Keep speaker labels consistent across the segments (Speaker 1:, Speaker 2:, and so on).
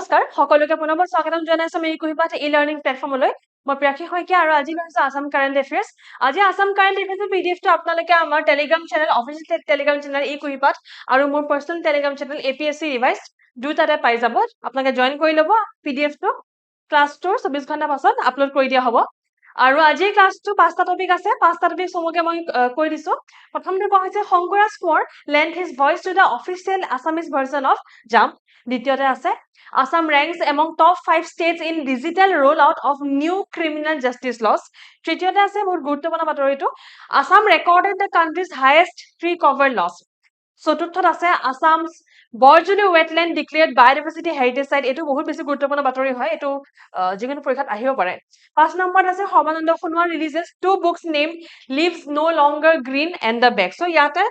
Speaker 1: নমস্কাৰ সকলোকে পুনৰবাৰ স্বাগতম জনাইছো আমি কুহিপাঠ ই-লাৰ্নিং প্লেটফৰ্মলৈ মই প্ৰিয়াক্ষী শইকীয়া আৰু আজি লৈছো আসাম কাৰেণ্ট এফেয়াৰ্স আজি আসাম কাৰেণ্ট এফেয়াৰ্সৰ পিডিএফটো আপোনালোকে আমাৰ Telegram channel official Telegram channel ই কুহিপাঠ আৰু মোৰ personal Telegram channel APSC revise দুটাতে পাই যাব আপোনালোকে জয়েন কৰি ল'ব পিডিএফটো ক্লাছটো 24 ঘণ্টা পাছত আপলোড কৰি দিয়া হ'ব আৰু আজি ক্লাছটো পাঁচটা টপিক আছে পাঁচটা টপিক সমকে মই কৈ দিছো প্ৰথমটো কোৱা হৈছে শংকৰাজ Konwar lent his voice to the official Assamese version of JAMP দ্বিতীয়তে আছে Assam ranks among top 5 states in digital rollout of new criminal justice laws তৃতীয়তে আছে বহুত গুৰুত্বপূৰ্ণ বাতৰিটো Assam recorded the country's highest tree cover loss চতুৰ্থত আছে Assam's Borjoli wetland declared biodiversity heritage site এটো বহুত বেছি গুৰুত্বপূৰ্ণ বাতৰি হয় এটো যিকোনো পৰীক্ষাত আহিব পাৰে পাঁচ নম্বৰত আছে Sarbananda Sonowal releases two books named Leaves No Longer Green and the Back so ইয়াতে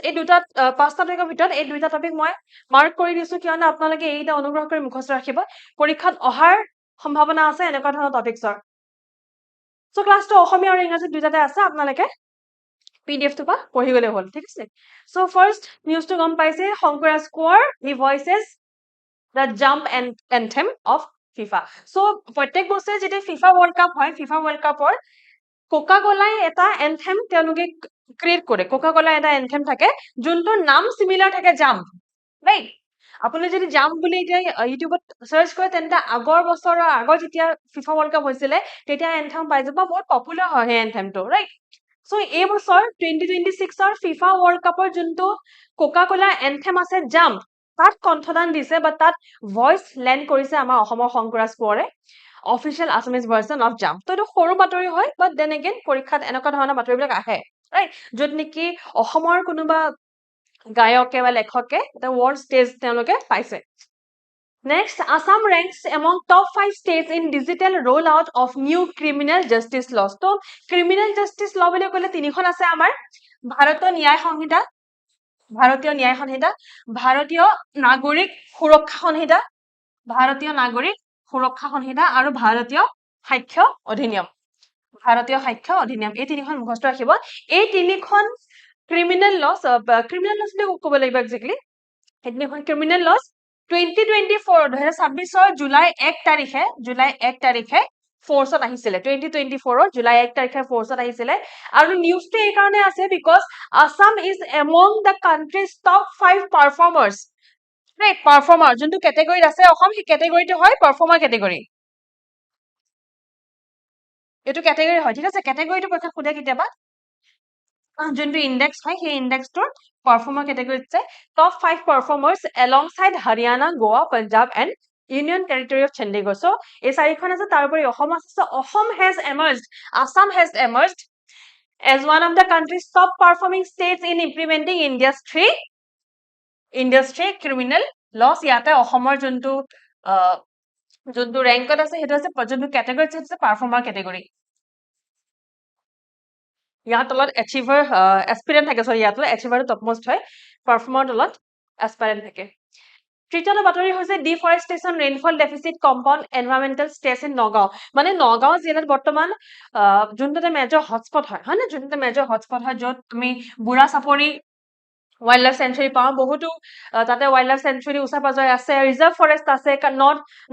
Speaker 1: এই দুটা পাঁচটা টপিকৰ ভিতৰত এই দুটা টপিক মই মাৰ্ক কৰি দিছো কিয়নো আপোনালোকে এইটা অনুগ্ৰহ কৰি মুখস্থ ৰাখিব পৰীক্ষাত অহাৰ সম্ভাৱনা আছে এনেকুৱা ধৰণৰ টপিকছৰ সো ক্লাছটো অসমীয়া আৰু ইংৰাজী দুটাতে আছে আপোনালোকে PDF to পঢ়ি গলে হল ঠিক আছে সো ফাৰ্স্ট নিউজ টু গম পাইছে শংকৰাজ কোঁৱৰ হি voices the jump and anthem of FIFA so প্ৰত্যেক বছৰে যেতিয়া FIFA World Cup হয় FIFA World Cup ৰ কোকা-কোলা এটা anthem তেওঁলোকে ক্ৰিয়েট কৰে কোকা-কোলা এটা anthem থাকে যোনটো নাম সিমিলাৰ থাকে জাম্প ৰাইট আপুনি যদি জাম্প বুলি এতিয়া ইউটিউবত সাৰ্চ কৰে তেন্তে আগৰ বছৰৰ আগৰ যেতিয়া FIFA World Cup হৈছিলে তেতিয়া anthem পাই যাব বহুত পপুলাৰ হয় এই anthemটো ৰাইট So, এই বছৰ 2026 ৰ FIFA World Cup ৰ যোনটো কোকা-কোলা anthem আছে জাম্প তাত কণ্ঠদান দিছে বা তাত ভয়েস লেন্ড কৰিছে আমাৰ অসমৰ শংকৰাজ কোঁৱৰে অফিচিয়েল আসামিজ ভাৰ্সন অফ জাম্প তো এটো সৰু বাতৰি হয় বাট দেন এগেইন পৰীক্ষাত এনেকুৱা ধৰণৰ বাতৰিবিলাক আহে ৰাইট যত নেকি অসমৰ কোনোবা গায়কে বা লেখকে এটা ওয়াৰ্ল্ড ষ্টেজ তেওঁলোকে পাইছে Next, Assam ranks among top 5 states in digital rollout of new criminal justice laws. So, criminal justice law বুলি কলে তিনিখন আছে আমাৰ ভাৰতীয় ন্যায় সংহিতা ভাৰতীয় নাগৰিক সুৰক্ষা সংহিতা আৰু ভাৰতীয় সাক্ষ্য অধিনিয়ম এই তিনিখন মুখস্থ ৰাখিব এই তিনিখন criminal laws বুলি ক'ব লাগিব এক্স্যাক্টলি এই তিনিখন criminal laws 2024 জুলাই 1 তাৰিখে ফোৰ্সত আহিছিলে 2024 জুলাই 1 তাৰিখে ফোৰ্সত আহিছিলে আৰু নিউজটো এই কাৰণে আছে because Assam is among the country's top 5 performers right performer যোনটো ক্যাটাগৰীত আছে অসম সেই ক্যাটাগৰীটো হয় পাৰফৰ্মাৰ ক্যাটাগৰী এটো ক্যাটাগৰী হয় ঠিক আছে ক্যাটাগৰীটো কথা খুদে কিতাবা যোনটো ইনডেক্স হয় সেই ইনডেক্সটোৰ performer category say top 5 performers alongside Haryana, Goa, Punjab and Union Territory of Chandigarh. So, এই চাৰিখন আছে তাৰপৰি অসম আছে so Assam has emerged as one of the country's top performing states in implementing India's three criminal laws ইয়াতে অসমৰ যোনটো ৰেংকত আছে হেতু আছে যোনটো ক্যাটাগৰী আছে পাৰফৰ্মাৰ ক্যাটাগৰী ইয়াৰ তলত achiever aspirant থাকে সৰি ইয়াত achiever টপ মোষ্ট হয় পাৰফৰ্মাৰ তলত aspirant থাকে তৃতীয়টো বাতৰি হৈছে deforestation rainfall deficit compound environmental stress in Nagaon মানে নগাঁও জিলাত বৰ্তমান যোনটো মেজৰ হটস্পট হয় হয়নে যোনটো মেজৰ হটস্পট হয় যত আমি বুঢ়া চাপৰি ওয়াইল্ড লাইফ সেঞ্চুৰী পাওঁ বহুতো তাতে ওয়াইল্ড লাইফ সেঞ্চুৰী উচা-পাজৰে আছে ৰিজাৰ্ভ ফৰেষ্ট আছে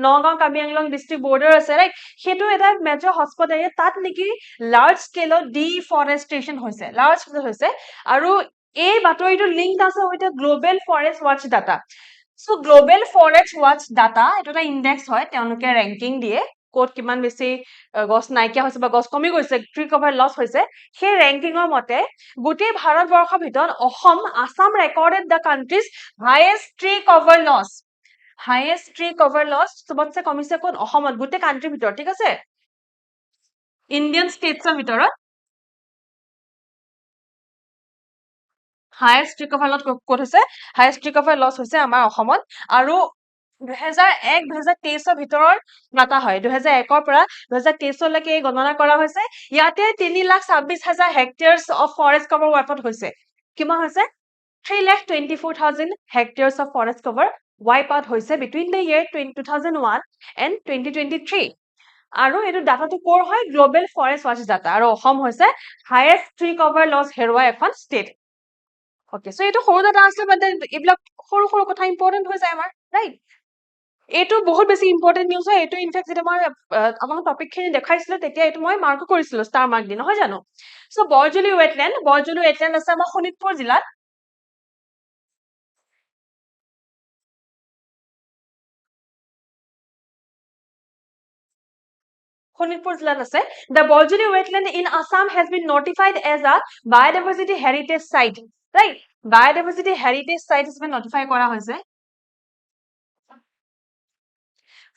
Speaker 1: নগাঁও কাৰ্বি আংলং ডিস্ট্ৰিক্ট বৰ্ডাৰ আছে ৰাইট হেতু এটা মেজৰ হটস্পট এৰিয়া তাত নেকি লাৰ্জ স্কেলত ডিফৰেষ্টেশন হৈছে আৰু এই বাতৰিটো লিংক আছে with global forest watch data So Global Forest Watch data এটা ইনডেক্স হয় তেওঁলোকে ৰ্যাঙ্কিং দিয়ে কোড কিমান বেছি গছ নাইকিয়া হৈছে বা গছ কমি গৈছে ট্ৰি কভাৰ লস হৈছে সেই ৰ্যাঙ্কিংৰ মতে গোটেই ভাৰতবৰ্ষৰ ভিতৰত Assam Assam recorded the country's highest tree cover loss সবতছে কমিছে কোন অসমত গোটেই কান্ট্ৰিৰ ভিতৰত ঠিক আছে ইন্ডিয়ান ষ্টেটছৰ ভিতৰত highest tree cover loss code হৈছে হাইয়েষ্ট ট্ৰি কভাৰ লস হৈছে আমাৰ অসমত আৰু 2001-2023 ভিতৰৰ ডাটা হয় 2001 ৰ পৰা 2023 লৈকে গণনা কৰা হৈছে ইয়াতে 3,26,000 hectares of forest cover wiped হৈছে কিমান হৈছে 3,24,000 hectares of forest cover wipe out হৈছে বিটুইন দ্য ইয়াৰ 2001 and 2023 আৰু এটো ডাটাটো কোৰ হয় গ্লোবেল ফৰেষ্ট ওৱাচ ডাটা আৰু অসম হৈছে হাইয়েষ্ট ট্ৰি কভাৰ লস হেৰুৱা এখন ষ্টেট Okay, so এটো সৰু ডাটা আছে বাট এইবিলাক সৰু কথা ইম্পৰ্টেন্ট হৈ যায় আমাৰ ৰাইট এইটো বহুত বেছি ইম্পৰ্টেণ্ট নিউজ হয়। এইটো ইনফেক্ট যেতিয়া মই আমাৰ টপিকখিনি দেখাইছিলো তেতিয়া এইটো মই মাৰ্কো কৰিছিলো ষ্টাৰ মাৰ্ক দি, নহয় জানো? চ' বৰজুলি ৱেটলেণ্ড আছে আমাৰ শোণিতপুৰ জিলাত। শোণিতপুৰ জিলাত আছে। The Borjoli wetland in Assam has been notified as a biodiversity heritage site. Right? Biodiversity heritage site হিচাপে notify কৰা হৈছে।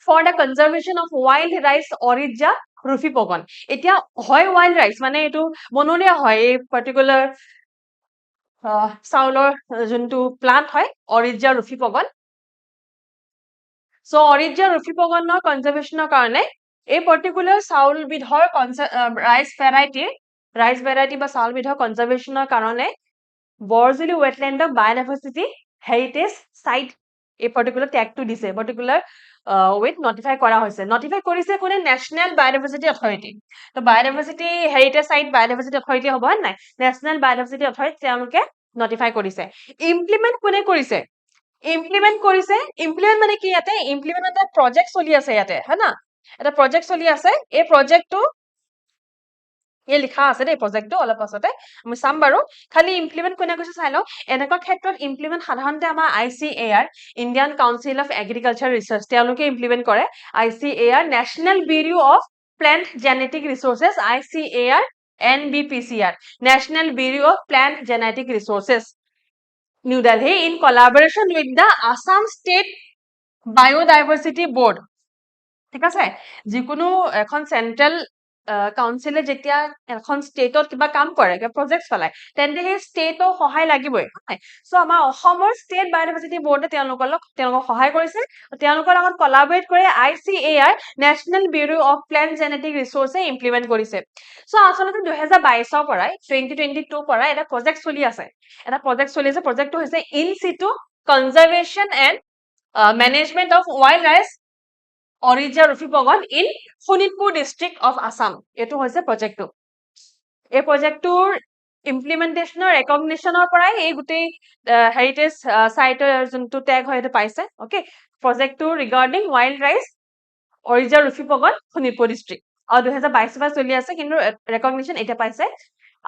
Speaker 1: For the conservation of wild rice Oryza rufipogon. এতিয়া হয় wild rice মানে এইটো বনৰীয়া হয় এই particular চাউলৰ যোনটো প্লান্ট হয় Oryza rufipogon. So Oryza rufipogonৰ কনজাৰভেশ্যনৰ কাৰণে এই particular চাউলবিধৰ ৰাইচ ভেৰাইটি বা চাউলবিধৰ কনজাৰভেশ্যনৰ কাৰণে বৰজুলি ৱেটলেণ্ডক বায়'ডাইভাৰ্চিটি হেৰিটেজ সাইট এই particular ট্যাগটো দিছে, particular with notify কৰা হৈছে। notify কৰিছে কোনে? National biodiversity authority. তো biodiversity heritage site biodiversity authority হ'ব নাই? নেশ্যনেল বায়'ডাইভাৰ্চিটি অথৰিটি তেওঁলোকে notify কৰিছে। ইমপ্লিমেন্ট কোনে কৰিছে? ইমপ্লিমেন্ট মানে কি ইয়াতে? ইমপ্লিমেন্ট এটা প্ৰজেক্ট চলি আছে ইয়াতে, হয় না? এটা প্ৰজেক্ট চলি আছে। এই প্ৰজেক্টটো এই লিখা আছে দেই প্ৰজেক্টটো অলপ পাছতে আমি চাম বাৰু। খালি ইমপ্লিমেন্ট কোনে কৰিছে চাই লওঁ। এনেকুৱা ক্ষেত্ৰত ইমপ্লিমেন্ট সাধাৰণতে আমাৰ ICAR Indian council of agriculture research তেওঁলোকে ইমপ্লিমেন্ট কৰে। ICAR national bureau of plant genetic resources ICAR NBPCR national bureau of plant genetic resources New Delhi in collaboration with the Assam State Biodiversity Board. ঠিক আছে? যিকোনো এখন central কাউন্সিলে যেতিয়া এখন ষ্টেটত কিবা কাম কৰে, কিবা প্ৰজেক্ট চলায়, তেন্তে সেই ষ্টেটৰ সহায় লাগিবই। চ' আমাৰ অসমৰ ষ্টেট বায়'ডাইভাৰ্চিটি বোৰ্ডে তেওঁলোকক সহায় কৰিছে। তেওঁলোকৰ লগত কলাবৰেট কৰি ICAR national bureau of plant genetic ৰিচোৰ্চে ইমপ্লিমেন্ট কৰিছে। চ' আচলতে 2022 পৰাই 2022 পৰাই এটা প্ৰজেক্ট চলি আছে। প্ৰজেক্টটো হৈছে in situ conservation and management of wild rice Oryza rufipogon in Shonitpur district of Assam. এইটো হৈছে প্ৰজেক্টটো। এই প্ৰজেক্টটোৰ ইমপ্লিমেন্টেশনৰ ৰেকগনিশনৰ পৰাই এই গোটেই হেৰিটেজ সাইটৰ যোনটো ট্যাগ হয় সেইটো পাইছে। ওকে, প্ৰজেক্টটো regarding wild rice Oryza rufipogon Shonitpur district। আৰু 2022 পৰা চলি আছে কিন্তু ৰেকগনিশন এতিয়া পাইছে।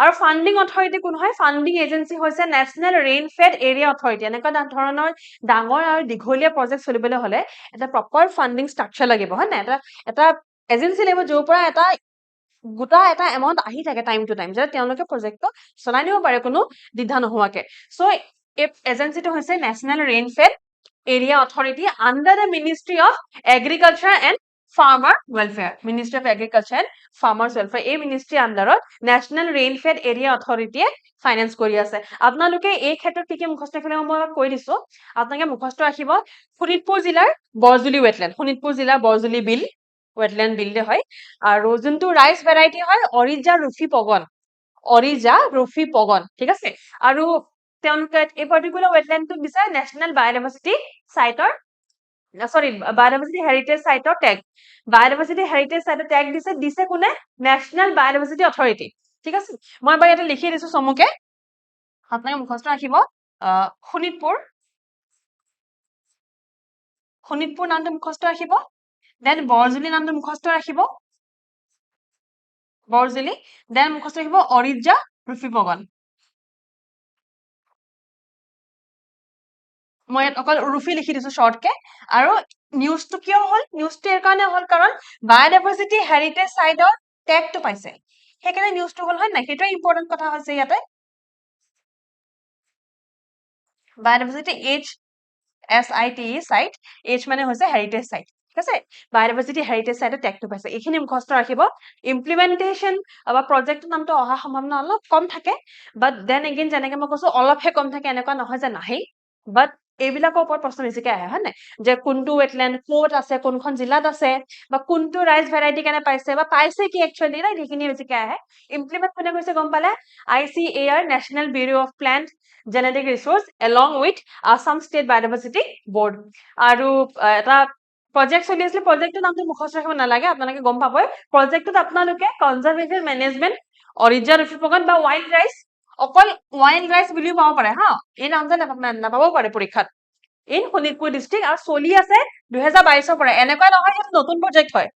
Speaker 1: আৰু ফান্ডিং অথৰিটি কোন হয়? ফান্ডিং এজেন্সি হৈছে national rain fade area authority. এনেকুৱা ধৰণৰ ডাঙৰ আৰু দীঘলীয়া প্ৰজেক্ট চলিবলৈ হলে এটা প্ৰপাৰ ফান্ডিং ষ্ট্ৰাকচাৰ লাগিব, হয় নাই? এটা এজেন্সি লাগিব য'ৰ পৰা এটা গোটা এটা এমাউণ্ট আহি থাকে টাইম টু টাইম, যাতে তেওঁলোকে প্ৰজেক্টটো চলাই নিব পাৰে কোনো দ্বিধা নোহোৱাকে। চ' এই এজেন্সিটো হৈছে national rain fade area authority under the ministry of agriculture and farmer welfare. Ministry of agriculture and farmers welfare এই মিনিষ্ট্ৰীৰ আণ্ডাৰত নেশ্যনেল ৰেইন ফেড এৰিয়া অথৰিটিয়ে ফাইনেন্স কৰি আছে। আপোনালোকে এই ক্ষেত্ৰত কি মুখস্থ ৰাখিব মই কৈ দিছো। আপোনালোকে মুখস্থ ৰাখিব শোণিতপুৰ জিলাৰ বৰজুলি ৱেটলেণ্ড, শোণিতপুৰ জিলাৰ বৰজুলি বিল ৱেটলেণ্ড বিলতে হয়। আৰু যোনটো ৰাইচ ভেৰাইটি হয় Oryza rufipogon, ঠিক আছে? আৰু তেওঁলোকে এই পাৰ্টিকুলাৰ ৱেটলেণ্ডটো দিছে নেশ্যনেল বায়'ডাইভাৰ্চিটি সাইটৰ বায়'ডাইভাৰ্চিটি হেৰিটেজ সাইটৰ ট্যাগ। বায়'ডাইভাৰ্চিটি হেৰিটেজ সাইটৰ ট্যাগ দিছে কোনে? National biodiversity authority. ঠিক আছে? মই বাৰু ইয়াতে লিখি দিছো চমুকে, আপোনালোকে মুখস্থ ৰাখিব। শোণিতপুৰ নামটো মুখস্থ ৰাখিব। দেন বৰজুলি নামটো মুখস্থ ৰাখিব। বৰজুলি। দেন মুখস্থ ৰাখিব Oryza rufipogon। মই ইয়াত অকল ৰুফি লিখি দিছো শ্বৰ্টকে। আৰু নিউজটো কিয় হ'ল? নিউজটো এই কাৰণে হ'ল কাৰণ বায়'ডাইভাৰ্চিটি হেৰিটেজ সাইটৰ ট্যাগটো পাইছে, সেইকাৰণে নিউজটো হ'ল, হয় নাই? সেইটোৱে ইম্পৰ্টেণ্ট কথা হৈছে ইয়াতে। বায়'ডাইভাৰ্চিটি HSITE সাইট, H মানে হৈছে হেৰিটেজ সাইট। ঠিক আছে? বায়'ডাইভাৰ্চিটি হেৰিটেজ সাইটৰ ট্যাগটো পাইছে। এইখিনি মুখস্থ ৰাখিব। ইমপ্লিমেন্টেশন বা প্ৰজেক্টৰ নামটো অহা সম্ভাৱনা অলপ কম থাকে, বাট দেন এগেইন যেনেকে মই কৈছো অলপহে কম থাকে, এনেকুৱা নহয় যে নাহেই। বাট এইবিলাকৰ ওপৰত প্ৰশ্ন বেছিকে আহে, হয় নাই? যে কোনটো ৱেটলেণ্ড ক'ত আছে, কোনখন জিলাত আছে, বা কোনটো ৰাইচ ভেৰাইটি কেনে পাইছে বা পাইছে কি একচুৱেলি, ৰাইট? সেইখিনি বেছিকে আহে। ইমপ্লিমেন্ট কোনে কৰিছে গম পালে? ICAR national bureau of plant genetic resource along with Assam state biodiversity board. আৰু এটা প্ৰজেক্ট চলি আছিলে, প্ৰজেক্টৰ নামটো মুখস্থ ৰাখিব নালাগে, আপোনালোকে গম পাবই। প্ৰজেক্টত আপোনালোকে কনজাৰভেটিভ মেনেজমেন্ট Oryza rufipogon বা ৱাইল্ড ৰাইচ, অকল ৱাইল্ড ৰাইচ বুলিও পাব পাৰে হা, এই নামটো নাপাবও পাৰে পৰীক্ষাত। ইন শোণিতপুৰ ডিষ্ট্ৰিক্ট আৰু চলি আছে 2022 পৰা এনেকুৱা নহয় যে নতুন প্ৰজেক্ট হয়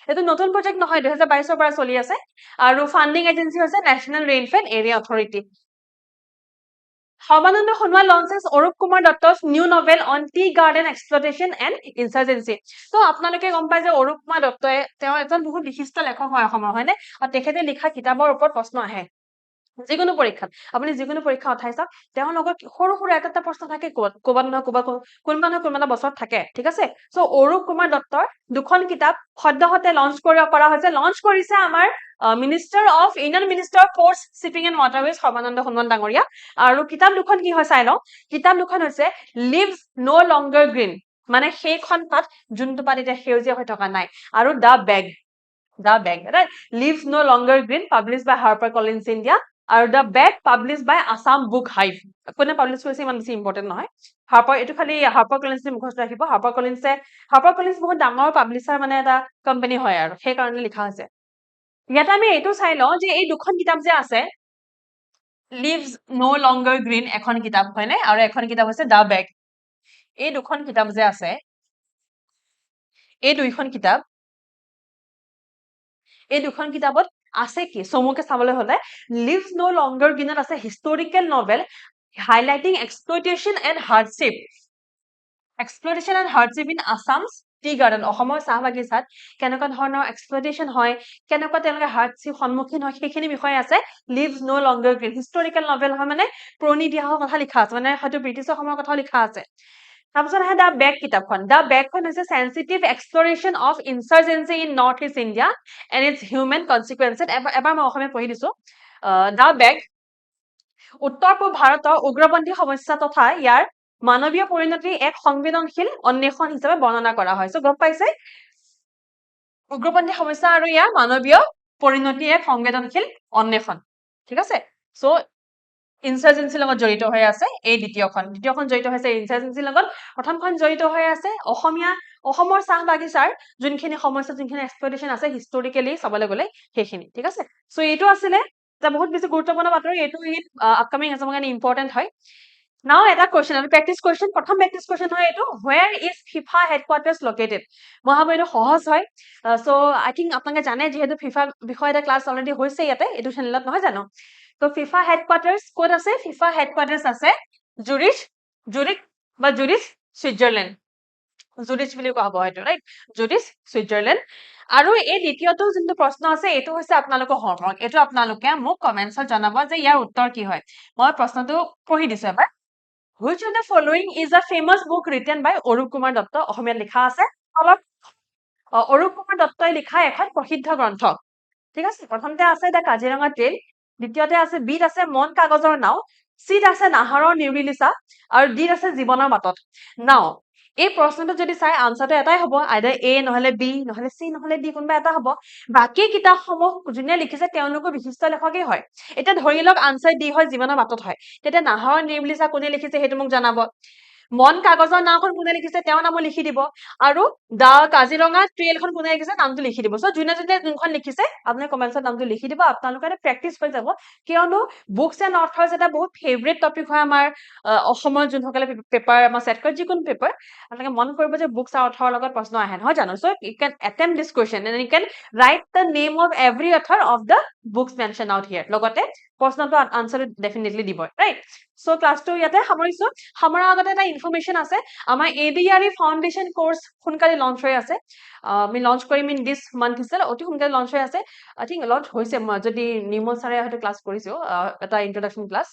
Speaker 1: এইটো নতুন প্ৰজেক্ট নহয় 2022 পৰা চলি আছে আৰু ফান্ডিং এজেন্সি হৈছে national rainfed area authority Sarbananda Sonowal launches Arup Kumar Dutta's new novel on tea garden exploitation and insurgency তো আপোনালোকে গম পাই যে অৰূপ কুমাৰ দত্তই তেওঁ এজন বহুত বিশিষ্ট লেখক হয় অসমৰ হয়নে আৰু তেখেতে লিখা কিতাপৰ ওপৰত প্ৰশ্ন আহে যিকোনো পৰীক্ষাত আপুনি যিকোনো পৰীক্ষা উঠাই চাওক তেওঁৰ লগত সৰু সৰু এটা প্ৰশ্ন থাকে ক'বাত নহয় কোনোবা নহয় কোনোবা বছৰত থাকে ঠিক আছে চ' অৰূপ কুমাৰ দত্তৰ দুখন কিতাপ সদ্যহতে কৰা হৈছে লঞ্চ কৰিছে আমাৰ minister of union minister of ports shipping and waterways Sarbananda Sonowal ডাঙৰীয়া আৰু কিতাপ দুখন কি হয় চাই লওঁ কিতাপ দুখন হৈছে লিভছ ন' লংগাৰ গ্ৰীণ মানে সেইখন পাত যোনটো পাত এতিয়া সেউজীয়া হৈ থকা নাই আৰু the bag right leaves no longer green published by HarperCollins India আৰু the bag publish by Assam book hive কোনে পাব্লিছ কৰিছে ইমান বেছি ইম্পৰ্টেণ্ট নহয় হাৰ্পাৰ এইটো খালি HarperCollins মুখস্থ ৰাখিব HarperCollins বহুত ডাঙৰ পাব্লিছাৰ মানে এটা কোম্পানী হয় আৰু সেইকাৰণে লিখা হৈছে ইয়াতে আমি এইটো চাই লওঁ যে এই দুখন কিতাপ যে আছে লিভছ ন' লংগাৰ গ্ৰীণ এখন কিতাপ হয়নে আৰু এখন কিতাপ হৈছে দ্য বেগ এই দুখন কিতাপ যে আছে এই দুইখন কিতাপ এই দুখন কিতাপত আছে কি চমুকে চাবলৈ হলে লিভছ ন' লংগাৰ গ্ৰীণত আছে historical novel highlighting exploitation and hardship in Assam's tea garden অসমৰ চাহ বাগিচাত কেনেকুৱা ধৰণৰ এক্সপ্লইটেশ্যন হয় কেনেকুৱা তেওঁলোকে হাৰ্ডশ্বিপ সন্মুখীন হয় সেইখিনি বিষয়ে আছে লিভছ ন' লংগাৰ গ্ৰীণ হিষ্টৰিকেল নভেল হয় মানে পুৰণি ইতিহাসৰ কথা লিখা আছে মানে হয়তো ব্ৰিটিছৰ সময়ৰ কথাও লিখা আছে তাৰপিছত আহে দ্য বেগ কিতাপখন দ্য বেগখন হৈছে sensitive exploration of insurgency in North East India and its human consequences এবাৰ মই অসমীয়া পঢ়ি দিছো দ্য বেগ উত্তৰ পূব ভাৰতৰ উগ্ৰপন্থী সমস্যা তথা ইয়াৰ মানৱীয় পৰিণতিৰ এক সংবেদনশীল অন্বেষণ হিচাপে বৰ্ণনা কৰা হয় গম পাইছে উগ্ৰপন্থী সমস্যা আৰু ইয়াৰ মানৱীয় পৰিণতিৰ এক সংবেদনশীল অন্বেষণ ঠিক আছে চ' ইনচাৰ্জেন্সিৰ লগত জড়িত হৈ আছে এই দ্বিতীয়খন জড়িত হৈছে ইনচাৰ্জেন্সিৰ লগত প্ৰথমখন জড়িত হৈ আছে অসমৰ চাহ বাগিচাৰ যোনখিনি সমস্যা যোনখিনি এক্সপ্লইটেশ্যন আছে হিষ্টৰিকেলি চাবলৈ গ'লে সেইখিনি ঠিক আছে চ' এইটো আছিলে এটা বহুত বেছি গুৰুত্বপূৰ্ণ বাতৰি এইটো আপকামিং এক্সামৰ কাৰণে ইম্পৰ্টেণ্ট হয় নাও এটা কুৱেশ্যন আমি প্ৰথম প্ৰেক্টিছ কুৱেশ্যন হয় এইটো ৱেৰ ইজ ফিফা হেডকোৱাৰ্টাৰ্ছ লোকেটেড মই ভাবো এইটো সহজ হয় চ' আই থিংক আপোনালোকে জানে যিহেতু ফিফা বিষয়ে এটা ক্লাছ অলৰেডি হৈছে ইয়াতে এইটো চেনেলত নহয় জানো তো ফিফা হেডকোৱাৰ্টাৰ্ছ ক'ত আছে ফিফা হেডকোৱাৰ্টাৰ্ছ আছে জুৰিচ বা জুৰিচ ছুইজাৰলেণ্ড জুৰিচ বুলি কোৱা হ'ব হয়তো ৰাইট জুৰিচ ছুইজাৰলেণ্ড আৰু এই দ্বিতীয়টো যোনটো প্ৰশ্ন আছে এইটো হৈছে আপোনালোকৰ হোমৱৰ্ক এইটো আপোনালোকে মোক কমেণ্টছত জনাব যে ইয়াৰ উত্তৰ কি হয় মই প্ৰশ্নটো পঢ়ি দিছো এবাৰ Which of the following is a famous book written by Arup Kumar Dutta অসমীয়াত লিখা আছে অলপ অৰূপ কুমাৰ দত্তই লিখা এখন প্ৰসিদ্ধ গ্ৰন্থ ঠিক আছে প্ৰথমতে আছে দ্য কাজিৰঙা ট্ৰেইল দ্বিতীয়তে আছে বিত আছে মন কাগজৰ নাও চিত আছে নাহৰৰ নিৰিলিচা আৰু ডিত আছে জীৱনৰ বাটত নাও এই প্ৰশ্নটো যদি চাই আনচাৰটো এটাই হ'ব আইদাৰ এ নহলে বি নহলে চি নহলে ডি কোনোবা এটা হ'ব বাকী কিতাপসমূহ যোনে লিখিছে তেওঁলোকো বিশিষ্ট লেখকেই হয় এতিয়া ধৰি লওক আনচাৰ ডি হয় জীৱনৰ বাটত হয় তেতিয়া নাহৰৰ নিৰিলিচা কোনে লিখিছে সেইটো মোক জনাব মন কাগজৰ নাওখন কোনে লিখিছে তেওঁৰ নামো লিখি দিব আৰু দা কাজিৰঙা ট্ৰেইলখন কোনে লিখিছে নামটো লিখি দিব চ' যোনে যোনখন লিখিছে আপুনি কমেণ্টছত নামটো লিখি দিব আপোনালোকে এটা প্ৰেক্টিছ হৈ যাব কিয়নো বুকছ এণ্ড অথৰ্ছ এটা বহুত ফেভৰেট টপিক হয় আমাৰ অসমৰ যোনসকলে পেপাৰ আমাৰ ছেট কৰে যিকোনো পেপাৰ আপোনালোকে মন কৰিব যে বুকছ আৰু অথৰৰ লগত প্ৰশ্ন আহে নহয় জানো so' you can attempt this question and you can write the name of every author of the books mentioned out here লগতে প্ৰশ্নটো আনচাৰটো ডেফিনেটলি দিব ৰাইট চ' ক্লাছটো ইয়াতে সামৰিছো সামৰাৰ আগতে এটা ইনফৰমেশ্যন আছে আমাৰ ADRE ফাউণ্ডেশ্যন কোৰ্চ সোনকালে লঞ্চ হৈ আছে আমি লঞ্চ কৰিম ইন দিছ মান্থ হিচাপে অতি সোনকালে লঞ্চ হৈ আছে আই থিংক লঞ্চ হৈছে যদি নিৰ্মল ছাৰে হয়তো ক্লাছ কৰিছো এটা ইন্ট্ৰডাকশ্যন ক্লাছ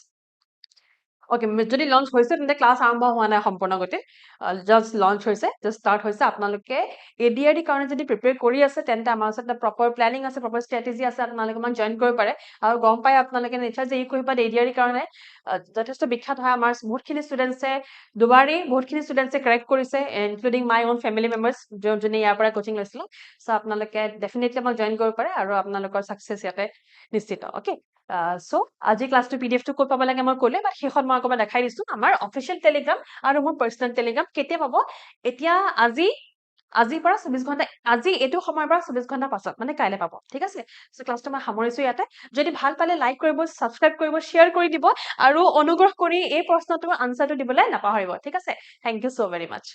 Speaker 1: অকে যদি লঞ্চ হৈছে তেন্তে ক্লাছ আৰম্ভ হোৱা নাই সম্পূৰ্ণ গতিত জাষ্ট লঞ্চ হৈছে জাষ্ট ষ্টাৰ্ট হৈছে আপোনালোকে ADRE কাৰণে যদি প্ৰিপেয়াৰ কৰি আছে তেন্তে আমাৰ ওচৰত এটা প্ৰপাৰ প্লেনিং আছে প্ৰপাৰ ষ্ট্ৰেটেজি আছে আপোনালোকে আমাক জইন কৰিব পাৰে আৰু গম পাই আপোনালোকে নিশ্চয় যে এই কুহিপাত ADRE কাৰণে যথেষ্ট বিখ্যাত হয় আমাৰ বহুতখিনি ষ্টুডেণ্টছে দুবাৰেই বহুতখিনি ষ্টুডেণ্টছে ক্ৰেক কৰিছে including my own family members যোনে ইয়াৰ পৰা কোচিং লৈছিলোঁ চ' আপোনালোকে ডেফিনেটলি আমাক জইন কৰিব পাৰে আৰু আপোনালোকৰ ছাকচেছ ইয়াতে নিশ্চিত অ'কে চ' আজি ক্লাছটো PDF টো ক'ত পাব লাগে মই ক'লে বা শেষত মই অকণমান দেখাই দিছোঁ আমাৰ অফিচিয়েল টেলিগ্ৰাম আৰু মোৰ পাৰ্চনেল টেলিগ্ৰাম কেতিয়া পাব এতিয়া আজি আজিৰ পৰা 24 ঘণ্টা আজি এইটো সময়ৰ পৰা 24 ঘণ্টা পাছত মানে কাইলৈ পাব ঠিক আছে সো ক্লাছটো মই সামৰিছো ইয়াতে যদি ভাল পালে লাইক কৰিব সাবস্ক্ৰাইব কৰিব শ্বেয়াৰ কৰি দিব আৰু অনুগ্ৰহ কৰি এই প্ৰশ্নটোৰ আনসাৰটো দিবলৈ নাপাহৰিব ঠিক আছে থ্যাংক ইউ সো ভেৰি মাচ